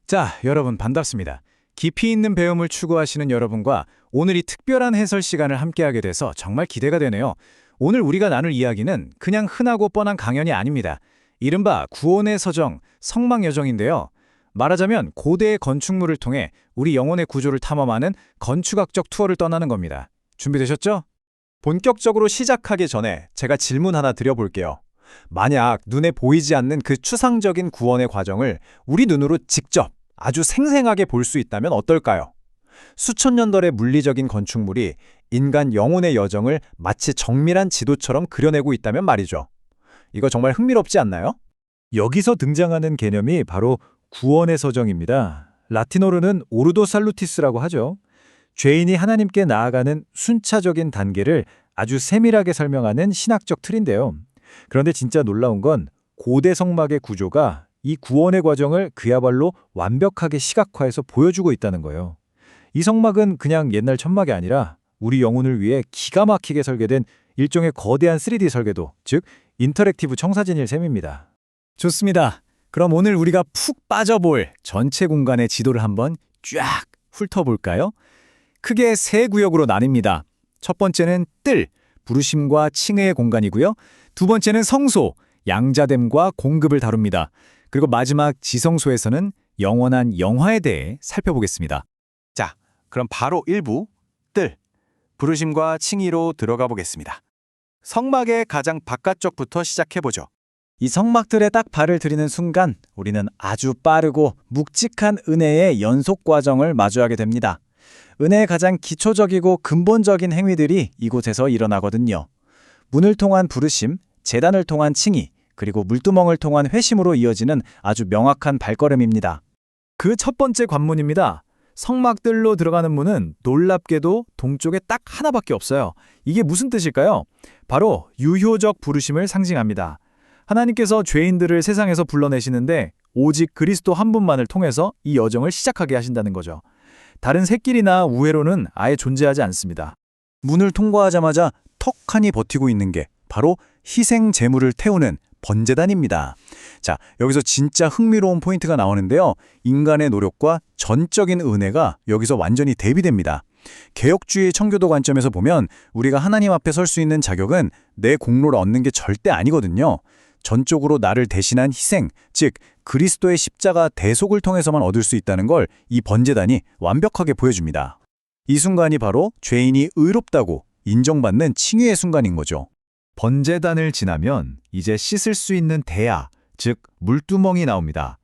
자, 여러분 반갑습니다. 깊이 있는 배움을 추구하시는 여러분과 오늘 이 특별한 해설 시간을 함께하게 돼서 정말 기대가 되네요. 오늘 우리가 나눌 이야기는 그냥 흔하고 뻔한 강연이 아닙니다. 이른바 구원의 서정, 성막여정인데요. 말하자면 고대의 건축물을 통해 우리 영혼의 구조를 탐험하는 건축학적 투어를 떠나는 겁니다. 준비되셨죠? 본격적으로 시작하기 전에 제가 질문 하나 드려볼게요. 만약 눈에 보이지 않는 그 추상적인 구원의 과정을 우리 눈으로 직접 아주 생생하게 볼 수 있다면 어떨까요? 수천 년달의 물리적인 건축물이 인간 영혼의 여정을 마치 정밀한 지도처럼 그려내고 있다면 말이죠. 이거 정말 흥미롭지 않나요? 여기서 등장하는 개념이 바로 구원의 서정입니다. 라틴어로는 오르도 살루티스라고 하죠. 죄인이 하나님께 나아가는 순차적인 단계를 아주 세밀하게 설명하는 신학적 틀인데요. 그런데 진짜 놀라운 건 고대 성막의 구조가 이 구원의 과정을 그야말로 완벽하게 시각화해서 보여주고 있다는 거예요. 이 성막은 그냥 옛날 천막이 아니라 우리 영혼을 위해 기가 막히게 설계된 일종의 거대한 3D 설계도, 즉 인터랙티브 청사진일 셈입니다. 좋습니다. 그럼 오늘 우리가 푹 빠져볼 전체 공간의 지도를 한번 쫙 훑어볼까요? 크게 세 구역으로 나뉩니다. 첫 번째는 뜰, 부르심과 칭의의 공간이고요. 두 번째는 성소, 양자됨과 공급을 다룹니다. 그리고 마지막 지성소에서는 영원한 영화에 대해 살펴보겠습니다. 자, 그럼 바로 1부, 뜰, 부르심과 칭의로 들어가 보겠습니다. 성막의 가장 바깥쪽부터 시작해보죠. 이 성막들에 딱 발을 들이는 순간 우리는 아주 빠르고 묵직한 은혜의 연속 과정을 마주하게 됩니다. 은혜의 가장 기초적이고 근본적인 행위들이 이곳에서 일어나거든요. 문을 통한 부르심, 제단을 통한 칭의, 그리고 물두멍을 통한 회심으로 이어지는 아주 명확한 발걸음입니다. 그 첫 번째 관문입니다. 성막들로 들어가는 문은 놀랍게도 동쪽에 딱 하나밖에 없어요. 이게 무슨 뜻일까요? 바로 유효적 부르심을 상징합니다. 하나님께서 죄인들을 세상에서 불러내시는데 오직 그리스도 한 분만을 통해서 이 여정을 시작하게 하신다는 거죠. 다른 샛길이나 우회로는 아예 존재하지 않습니다. 문을 통과하자마자 턱하니 버티고 있는 게 바로 희생 제물을 태우는 번제단입니다. 자, 여기서 진짜 흥미로운 포인트가 나오는데요. 인간의 노력과 전적인 은혜가 여기서 완전히 대비됩니다. 개혁주의 청교도 관점에서 보면 우리가 하나님 앞에 설 수 있는 자격은 내 공로를 얻는 게 절대 아니거든요. 전적으로 나를 대신한 희생, 즉 그리스도의 십자가 대속을 통해서만 얻을 수 있다는 걸 이 번제단이 완벽하게 보여줍니다. 이 순간이 바로 죄인이 의롭다고 인정받는 칭의의 순간인 거죠. 번제단을 지나면 이제 씻을 수 있는 대야, 즉 물두멍이 나옵니다.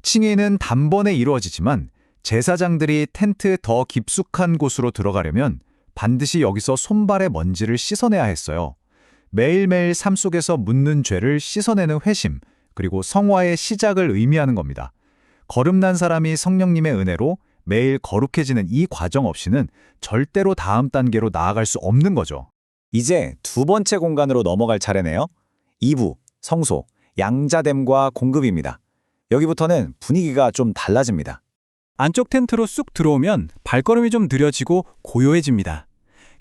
칭의는 단번에 이루어지지만 제사장들이 텐트 더 깊숙한 곳으로 들어가려면 반드시 여기서 손발의 먼지를 씻어내야 했어요. 매일매일 삶 속에서 묻는 죄를 씻어내는 회심, 그리고 성화의 시작을 의미하는 겁니다. 거듭난 사람이 성령님의 은혜로 매일 거룩해지는 이 과정 없이는 절대로 다음 단계로 나아갈 수 없는 거죠. 이제 두 번째 공간으로 넘어갈 차례네요. 2부, 성소, 양자됨과 공급입니다. 여기부터는 분위기가 좀 달라집니다. 안쪽 텐트로 쑥 들어오면 발걸음이 좀 느려지고 고요해집니다.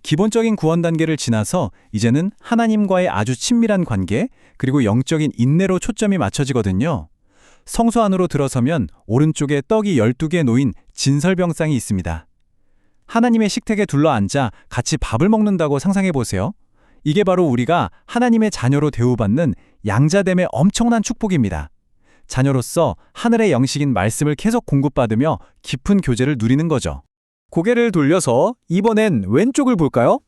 기본적인 구원 단계를 지나서 이제는 하나님과의 아주 친밀한 관계, 그리고 영적인 인내로 초점이 맞춰지거든요. 성소 안으로 들어서면 오른쪽에 떡이 12개 놓인 진설병상이 있습니다. 하나님의 식택에 둘러앉아 같이 밥을 먹는다고 상상해보세요. 이게 바로 우리가 하나님의 자녀로 대우받는 양자됨의 엄청난 축복입니다. 자녀로서 하늘의 영식인 말씀을 계속 공급받으며 깊은 교제를 누리는 거죠. 고개를 돌려서 이번엔 왼쪽을 볼까요?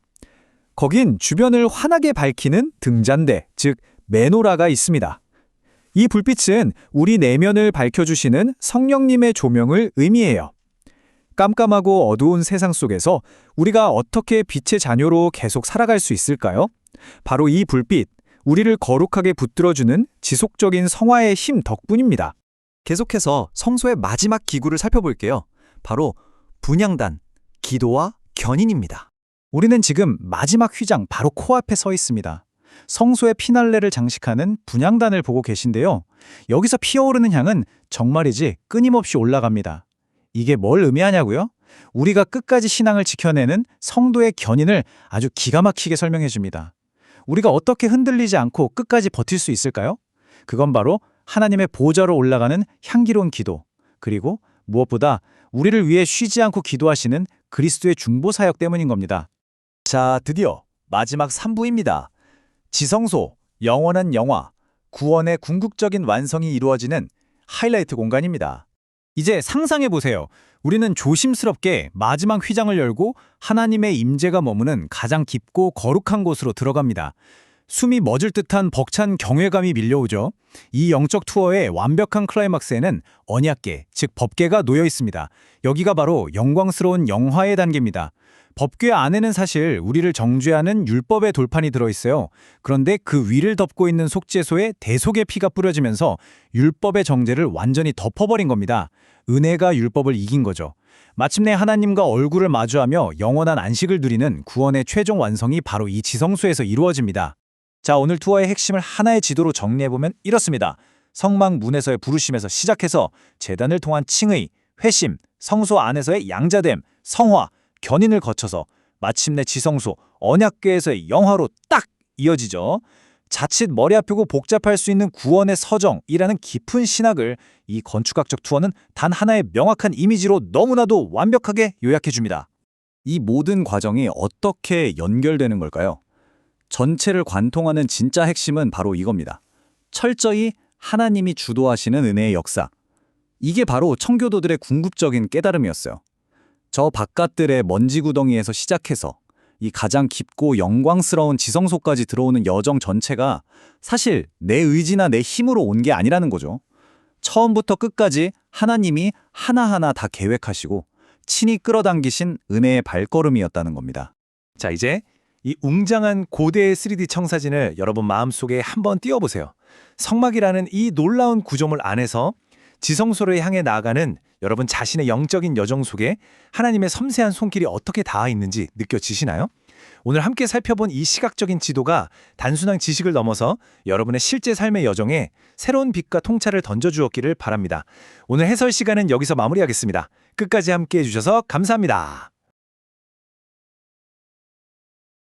거긴 주변을 환하게 밝히는 등잔대, 즉 메노라가 있습니다. 이 불빛은 우리 내면을 밝혀주시는 성령님의 조명을 의미해요. 깜깜하고 어두운 세상 속에서 우리가 어떻게 빛의 자녀로 계속 살아갈 수 있을까요? 바로 이 불빛, 우리를 거룩하게 붙들어주는 지속적인 성화의 힘 덕분입니다. 계속해서 성소의 마지막 기구를 살펴볼게요. 바로 분향단, 기도와 견인입니다. 우리는 지금 마지막 휘장 바로 코앞에 서 있습니다. 성소의 피날레를 장식하는 분향단을 보고 계신데요. 여기서 피어오르는 향은 정말이지 끊임없이 올라갑니다. 이게 뭘 의미하냐고요? 우리가 끝까지 신앙을 지켜내는 성도의 견인을 아주 기가 막히게 설명해 줍니다. 우리가 어떻게 흔들리지 않고 끝까지 버틸 수 있을까요? 그건 바로 하나님의 보좌로 올라가는 향기로운 기도, 그리고 무엇보다 우리를 위해 쉬지 않고 기도하시는 그리스도의 중보 사역 때문인 겁니다. 자, 드디어 마지막 3부입니다. 지성소, 영원한 영화, 구원의 궁극적인 완성이 이루어지는 하이라이트 공간입니다. 이제 상상해 보세요. 우리는 조심스럽게 마지막 휘장을 열고 하나님의 임재가 머무는 가장 깊고 거룩한 곳으로 들어갑니다. 숨이 멎을 듯한 벅찬 경외감이 밀려오죠. 이 영적 투어의 완벽한 클라이막스에는 언약궤, 즉 법궤가 놓여 있습니다. 여기가 바로 영광스러운 영화의 단계입니다. 법궤 안에는 사실 우리를 정죄하는 율법의 돌판이 들어있어요. 그런데 그 위를 덮고 있는 속죄소에 대속의 피가 뿌려지면서 율법의 정죄를 완전히 덮어버린 겁니다. 은혜가 율법을 이긴 거죠. 마침내 하나님과 얼굴을 마주하며 영원한 안식을 누리는 구원의 최종 완성이 바로 이 지성소에서 이루어집니다. 자, 오늘 투어의 핵심을 하나의 지도로 정리해보면 이렇습니다. 성막 문에서의 부르심에서 시작해서 제단을 통한 칭의, 회심, 성소 안에서의 양자됨, 성화, 견인을 거쳐서 마침내 지성소, 언약궤에서의 영화로 딱 이어지죠. 자칫 머리 아프고 복잡할 수 있는 구원의 서정이라는 깊은 신학을 이 건축학적 투어는 단 하나의 명확한 이미지로 너무나도 완벽하게 요약해줍니다. 이 모든 과정이 어떻게 연결되는 걸까요? 전체를 관통하는 진짜 핵심은 바로 이겁니다. 철저히 하나님이 주도하시는 은혜의 역사. 이게 바로 청교도들의 궁극적인 깨달음이었어요. 저 바깥들의 먼지 구덩이에서 시작해서 이 가장 깊고 영광스러운 지성소까지 들어오는 여정 전체가 사실 내 의지나 내 힘으로 온 게 아니라는 거죠. 처음부터 끝까지 하나님이 하나하나 다 계획하시고 친히 끌어당기신 은혜의 발걸음이었다는 겁니다. 자, 이제 이 웅장한 고대의 3D 청사진을 여러분 마음속에 한번 띄워보세요. 성막이라는 이 놀라운 구조물 안에서 지성소를 향해 나아가는 여러분 자신의 영적인 여정 속에 하나님의 섬세한 손길이 어떻게 닿아 있는지 느껴지시나요? 오늘 함께 살펴본 이 시각적인 지도가 단순한 지식을 넘어서 여러분의 실제 삶의 여정에 새로운 빛과 통찰을 던져주었기를 바랍니다. 오늘 해설 시간은 여기서 마무리하겠습니다. 끝까지 함께 해주셔서 감사합니다.